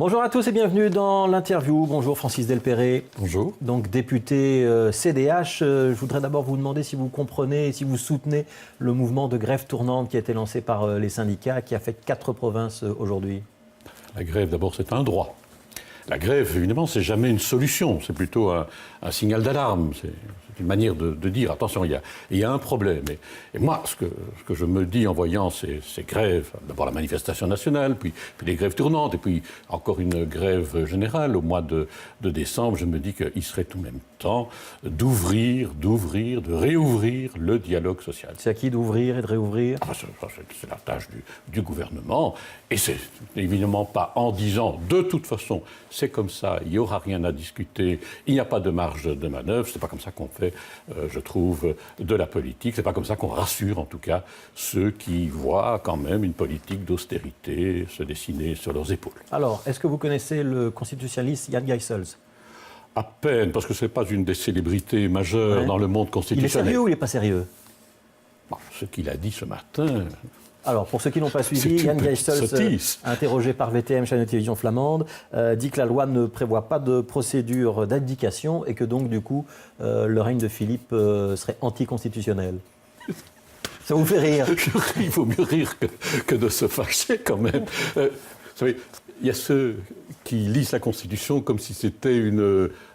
Bonjour à tous et bienvenue dans l'interview. Bonjour Francis Delperré. Bonjour. Donc député CDH, je voudrais d'abord vous demander si vous comprenez et si vous soutenez le mouvement de grève tournante qui a été lancé par les syndicats, qui a fait 4 provinces aujourd'hui. La grève, d'abord, c'est un droit. La grève, évidemment, c'est jamais une solution. C'est plutôt un signal d'alarme. C'est une manière de dire, attention, il y a un problème. Et moi, ce que je me dis en voyant ces grèves, d'abord la manifestation nationale, puis les grèves tournantes, et puis encore une grève générale au mois de décembre, je me dis qu'il serait tout de même temps d'ouvrir, de réouvrir le dialogue social. C'est à qui d'ouvrir et de réouvrir? C'est la tâche du gouvernement. Et c'est évidemment pas en disant, de toute façon, c'est comme ça, il n'y aura rien à discuter, il n'y a pas de marge de manœuvre, c'est pas comme ça qu'on fait, je trouve, de la politique, c'est pas comme ça qu'on rassure, en tout cas, ceux qui voient quand même une politique d'austérité se dessiner sur leurs épaules. Alors, est-ce que vous connaissez le constitutionnaliste Jan Geisels? À peine, parce que ce n'est pas une des célébrités majeures dans le monde constitutionnel. Il est sérieux ou il n'est pas sérieux? Bon, ce qu'il a dit ce matin... Alors, pour ceux qui n'ont pas suivi, Jan Geisels, interrogé par VTM, chaîne de télévision flamande, dit que la loi ne prévoit pas de procédure d'abdication et que donc, du coup, le règne de Philippe serait anticonstitutionnel. Ça vous fait rire? Il vaut mieux rire que de se fâcher, quand même. Vous savez, il y a ceux qui lisent la Constitution comme si c'était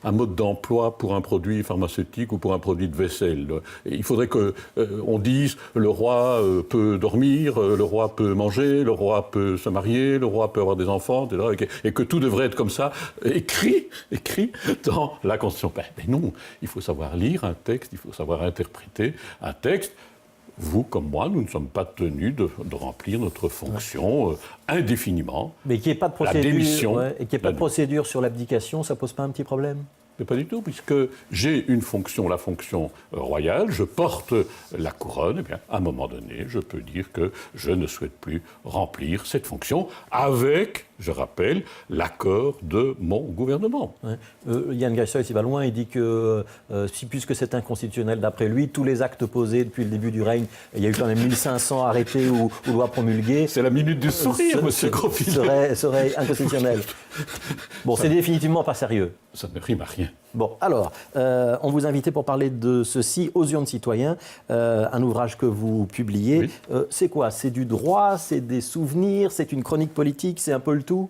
un mode d'emploi pour un produit pharmaceutique ou pour un produit de vaisselle. Et il faudrait qu'on dise le roi peut dormir, le roi peut manger, le roi peut se marier, le roi peut avoir des enfants, etc., et que tout devrait être comme ça, écrit dans la Constitution. Mais non, il faut savoir lire un texte, il faut savoir interpréter un texte. Vous, comme moi, nous ne sommes pas tenus de remplir notre fonction indéfiniment. Mais qu'il n'y ait pas de procédure, et qu'il n'y ait pas de procédure sur l'abdication, ça ne pose pas un petit problème? Mais pas du tout, puisque j'ai une fonction, la fonction royale, je porte la couronne, et bien, à un moment donné, je peux dire que je ne souhaite plus remplir cette fonction avec, je rappelle, l'accord de mon gouvernement. Jan Geisels, il va loin, il dit que, puisque c'est inconstitutionnel d'après lui, tous les actes posés depuis le début du règne, il y a eu quand même 1500 arrêtés ou lois promulguées. C'est la minute du sourire, monsieur Grosfilet. Serait inconstitutionnel. Bon, c'est définitivement pas sérieux. Ça ne rime à rien. Bon, alors, on vous invitait pour parler de ceci, Aux urnes citoyens, un ouvrage que vous publiez. Oui. C'est quoi? C'est du droit, c'est des souvenirs, c'est une chronique politique, c'est un peu le tout?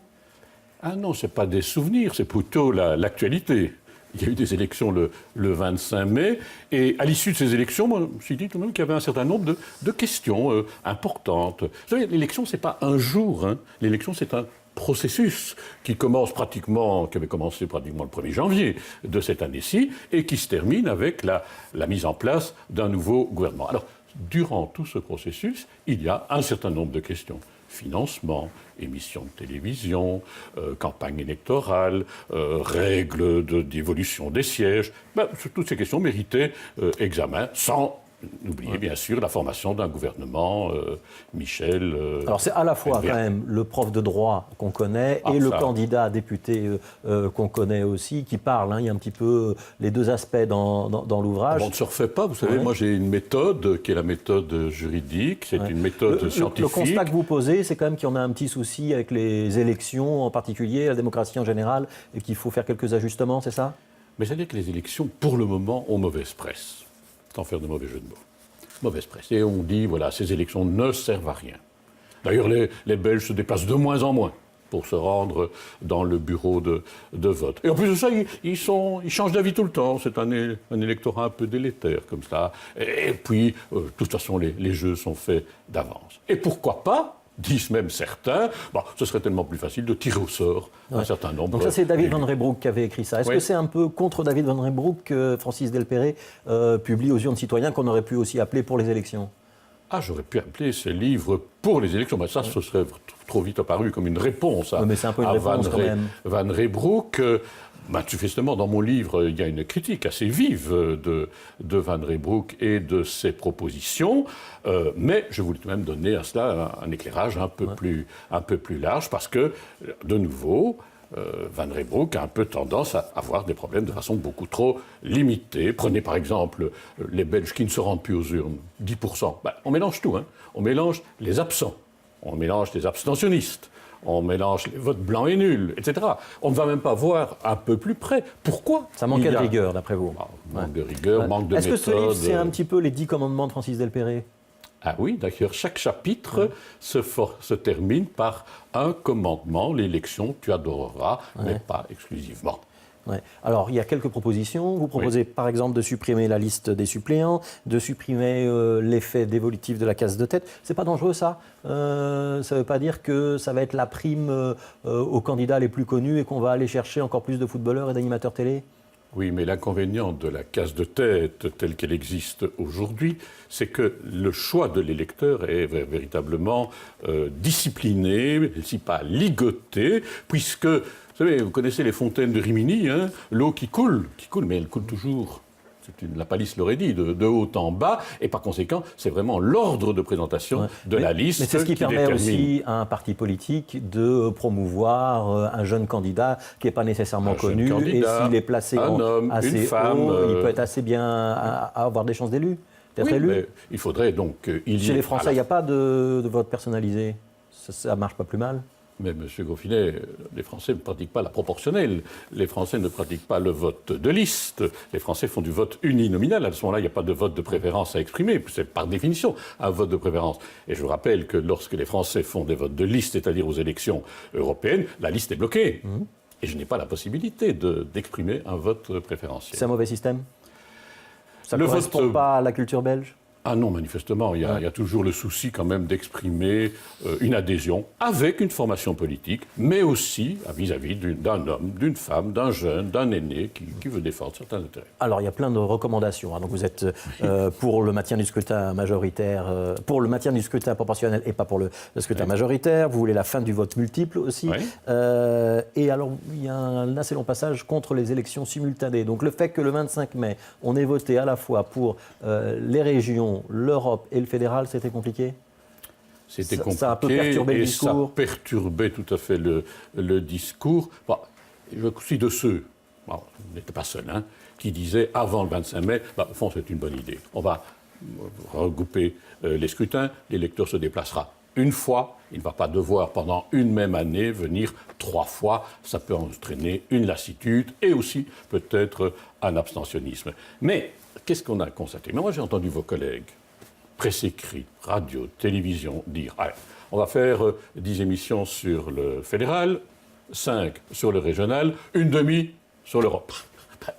Ah non, ce n'est pas des souvenirs, c'est plutôt l'actualité. Il y a eu des élections le 25 mai, et à l'issue de ces élections, moi, je me suis dit tout de même qu'il y avait un certain nombre de questions importantes. Vous savez, l'élection, ce n'est pas un jour, hein. L'élection, c'est un processus qui avait commencé pratiquement le 1er janvier de cette année-ci et qui se termine avec la mise en place d'un nouveau gouvernement. Alors, durant tout ce processus, il y a un certain nombre de questions. Financement, émissions de télévision, campagne électorale, règles d'évolution des sièges. Toutes ces questions méritaient examen sans... N'oubliez bien sûr la formation d'un gouvernement, Michel... Alors c'est à la fois quand même le prof de droit qu'on connaît et le candidat à député qu'on connaît aussi, qui parle. Il y a un petit peu les deux aspects dans l'ouvrage. On ne se refait pas, vous savez, moi j'ai une méthode qui est la méthode juridique, c'est une méthode scientifique. Le constat que vous posez, c'est quand même qu'il y en a un petit souci avec les élections en particulier, la démocratie en général, et qu'il faut faire quelques ajustements, c'est ça? Mais c'est-à-dire que les élections, pour le moment, ont mauvaise presse. Sans faire de mauvais jeu de mots. Mauvaise presse. Et on dit, voilà, ces élections ne servent à rien. D'ailleurs, les Belges se déplacent de moins en moins pour se rendre dans le bureau de vote. Et en plus de ça, ils changent d'avis tout le temps. C'est un électorat un peu délétère, comme ça. Et puis, de toute façon, les jeux sont faits d'avance. Et pourquoi pas, disent même certains, ce serait tellement plus facile de tirer au sort un certain nombre. Donc ça, c'est David Van Reybrouck qui avait écrit ça. Est-ce que c'est un peu contre David Van Reybrouck que Francis Delperré publie Aux urnes citoyens, qu'on aurait pu aussi appeler Pour les élections? Ah, j'aurais pu appeler ces livres Pour les élections. Mais ça, ce serait trop vite apparu comme une réponse à Van Reybrouck. Manifestement, dans mon livre, il y a une critique assez vive de Van Reybrouck et de ses propositions, mais je voulais tout de même donner à cela un éclairage un peu plus large, parce que, de nouveau, Van Reybrouck a un peu tendance à avoir des problèmes de façon beaucoup trop limitée. Prenez par exemple les Belges qui ne se rendent plus aux urnes, 10%. On mélange tout, hein. On mélange les absents, on mélange les abstentionnistes, on mélange les votes blancs et nuls, etc. On ne va même pas voir un peu plus près. Pourquoi? Ça manquait de rigueur, d'après vous. Manque de rigueur, manque de méthode. Est-ce que ce livre, c'est un petit peu les 10 commandements de Francis Delperré? Ah oui, d'ailleurs, chaque chapitre se termine par un commandement. L'élection, tu adoreras, mais pas exclusivement. Ouais. Alors, il y a quelques propositions. Vous proposez, par exemple, de supprimer la liste des suppléants, de supprimer l'effet dévolutif de la case de tête. C'est pas dangereux, ça? Ça ne veut pas dire que ça va être la prime aux candidats les plus connus et qu'on va aller chercher encore plus de footballeurs et d'animateurs télé? Oui, mais l'inconvénient de la case de tête telle qu'elle existe aujourd'hui, c'est que le choix de l'électeur est véritablement discipliné, si pas ligoté, puisque, vous savez, vous connaissez les fontaines de Rimini, hein, l'eau qui coule, mais elle coule toujours. La palisse l'aurait dit, de haut en bas, et par conséquent, c'est vraiment l'ordre de présentation de la liste. Mais c'est ce qui permet aussi à un parti assez de promouvoir un jeune candidat qui n'est pas nécessairement connu, et s'il est placé assez haut, il peut être assez bien à avoir des chances d'élu. Mais il faudrait donc qu'il y ait... Chez les Français, il n'y a pas de vote personnalisé. Ça ne marche pas plus mal. Mais M. Groffinet, les Français ne pratiquent pas la proportionnelle. Les Français ne pratiquent pas le vote de liste. Les Français font du vote uninominal. À ce moment-là, il n'y a pas de vote de préférence à exprimer. C'est par définition un vote de préférence. Et je vous rappelle que lorsque les Français font des votes de liste, c'est-à-dire aux élections européennes, la liste est bloquée. Et je n'ai pas la possibilité d'exprimer un vote préférentiel. C'est un mauvais système? Ça ne correspond pas à la culture belge? Ah non, manifestement, il y a toujours le souci quand même d'exprimer une adhésion avec une formation politique, mais aussi vis-à-vis d'un homme, d'une femme, d'un jeune, d'un aîné qui veut défendre certains intérêts. Alors, il y a plein de recommandations. Donc, vous êtes pour le maintien du scrutin majoritaire, pour le maintien du scrutin proportionnel et pas pour le scrutin majoritaire. Vous voulez la fin du vote multiple aussi. Et alors, il y a un assez long passage contre les élections simultanées. Donc, le fait que le 25 mai, on ait voté à la fois pour les régions, l'Europe et le fédéral, c'était compliqué? C'était compliqué, ça a un peu perturbé le discours. Ça perturbait tout à fait le discours. Bon, je suis de ceux, on n'était pas seul, qui disaient avant le 25 mai, au fond c'est une bonne idée. On va regrouper les scrutins, l'électeur se déplacera une fois, il ne va pas devoir pendant une même année venir 3 fois. Ça peut entraîner une lassitude et aussi peut-être un abstentionnisme. Mais qu'est-ce qu'on a constaté? Moi, j'ai entendu vos collègues, presse écrite, radio, télévision, dire on va faire 10 émissions sur le fédéral, 5 sur le régional, une demi sur l'Europe.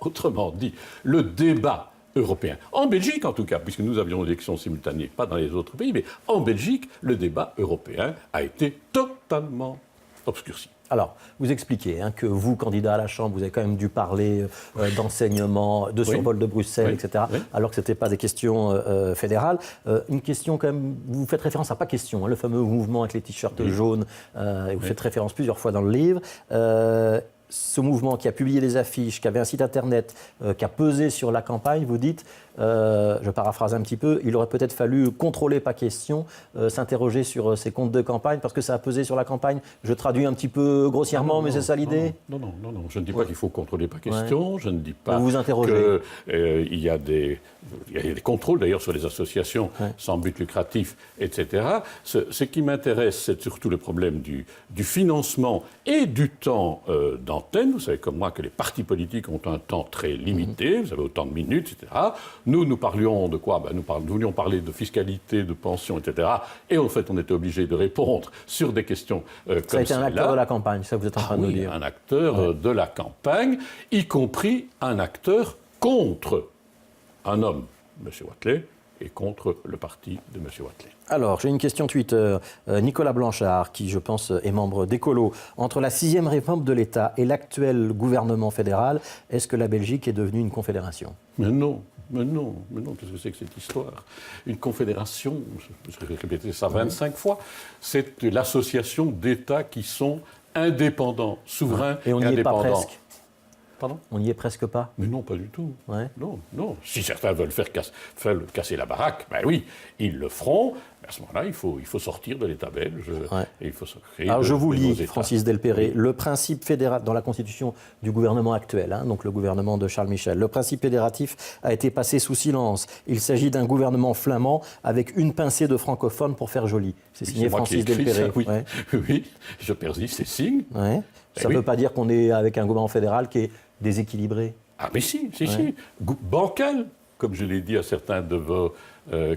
Autrement dit, le débat européen, en Belgique en tout cas, puisque nous avions l'élection simultanée, pas dans les autres pays, mais en Belgique, le débat européen a été totalement obscurci. Alors, vous expliquez que vous, candidat à la Chambre, vous avez quand même dû parler d'enseignement, de survol de Bruxelles, etc., alors que ce n'était pas des questions fédérales. Une question quand même, vous faites référence à pas question, le fameux mouvement avec les t-shirts jaunes, et vous faites référence plusieurs fois dans le livre. Ce mouvement qui a publié des affiches, qui avait un site internet, qui a pesé sur la campagne, vous dites, je paraphrase un petit peu, il aurait peut-être fallu contrôler, pas question, s'interroger sur ces comptes de campagne, parce que ça a pesé sur la campagne. Je traduis un petit peu grossièrement, mais c'est ça l'idée? Non, je ne dis pas qu'il faut contrôler, pas question, je ne dis pas vous interrogez. qu'il y a des contrôles d'ailleurs sur les associations sans but lucratif, etc. Ce qui m'intéresse, c'est surtout le problème du financement et du temps d'antenne. Vous savez comme moi que les partis politiques ont un temps très limité, vous avez autant de minutes, etc. Nous parlions de quoi? Nous voulions parler de fiscalité, de pension, etc. Et en fait, on était obligé de répondre sur des questions comme celle-là. Ça a été un acteur de la campagne, ça vous êtes en train de nous dire. Un acteur de la campagne, y compris un acteur contre un homme, M. Wathelet, et contre le parti de M. Wathelet. Alors, j'ai une question Twitter. Nicolas Blanchard, qui, je pense, est membre d'Écolo. Entre la 6e réforme de l'État et l'actuel gouvernement fédéral, est-ce que la Belgique est devenue une confédération? Mais non, qu'est-ce que c'est que cette histoire? Une confédération, je vais répéter ça 25 fois, c'est l'association d'États qui sont indépendants, souverains et on n'y indépendants. est pas presque. Pardon ? On n'y est presque pas. Mais non, pas du tout. Ouais. Non, non. Si certains veulent veulent casser la baraque, ben oui, ils le feront. Mais à ce moment-là, il faut sortir de l'État belge. Ouais. Et il faut créer Alors je vous de nouveaux lis, États. Francis Delperret, le principe fédéral dans la constitution du gouvernement actuel, donc le gouvernement de Charles Michel, le principe fédératif a été passé sous silence. Il s'agit d'un gouvernement flamand avec une pincée de francophones pour faire joli. C'est signé Francis Delperret. Oui, ouais. oui, je persiste, c'est signe. Ouais. Ça ne veut pas dire qu'on est avec un gouvernement fédéral qui est déséquilibré. Ah mais si. Bancal, comme je l'ai dit à certains de vos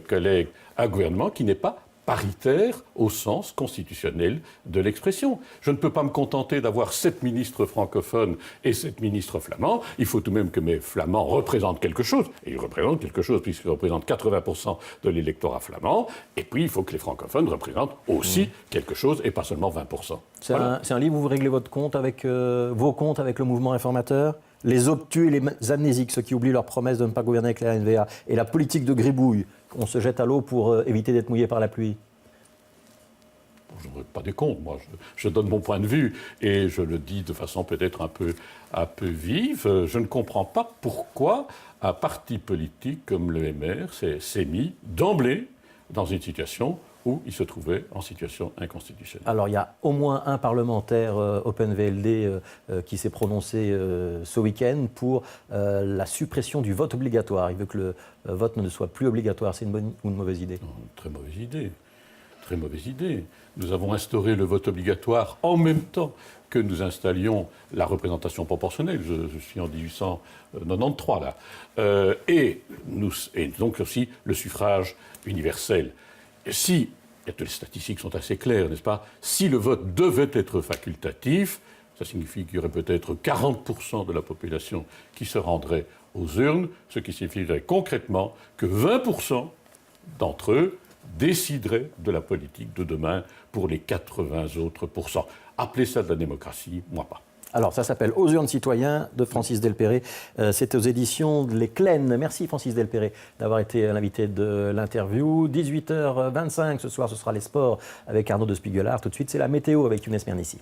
collègues, un gouvernement qui n'est pas paritaire au sens constitutionnel de l'expression. Je ne peux pas me contenter d'avoir 7 ministres francophones et 7 ministres flamands. Il faut tout de même que mes flamands représentent quelque chose. Et ils représentent quelque chose puisqu'ils représentent 80% de l'électorat flamand. Et puis il faut que les francophones représentent aussi quelque chose et pas seulement 20%. C'est un livre où vous réglez votre compte avec, vos comptes avec le mouvement réformateur, les obtus et les amnésiques, ceux qui oublient leur promesse de ne pas gouverner avec la NVA, et la politique de gribouille, on se jette à l'eau pour éviter d'être mouillé par la pluie. Je ne règle pas des comptes, moi. Je donne mon point de vue et je le dis de façon peut-être un peu vive. Je ne comprends pas pourquoi un parti politique comme le MR s'est mis d'emblée dans une situation où il se trouvait en situation inconstitutionnelle. Alors, il y a au moins un parlementaire Open VLD qui s'est prononcé ce week-end pour la suppression du vote obligatoire. Il veut que le vote ne soit plus obligatoire. C'est une bonne ou une mauvaise idée ? Non, très mauvaise idée. Très mauvaise idée. Nous avons instauré le vote obligatoire en même temps que nous installions la représentation proportionnelle. Je suis en 1893 là. Et donc aussi le suffrage universel. Si, les statistiques sont assez claires, n'est-ce pas ? Si le vote devait être facultatif, ça signifie qu'il y aurait peut-être 40% de la population qui se rendrait aux urnes, ce qui signifierait concrètement que 20% d'entre eux décideraient de la politique de demain pour les 80 autres pourcents. Appelez ça de la démocratie, moi pas. Alors, ça s'appelle Aux urnes citoyens de Francis Delperret. C'est aux éditions de l'Éclène. Merci Francis Delperret d'avoir été l'invité de l'interview. 18h25 ce soir, ce sera les sports avec Arnaud de Spiegelhart. Tout de suite, c'est la météo avec Younes Mernissi.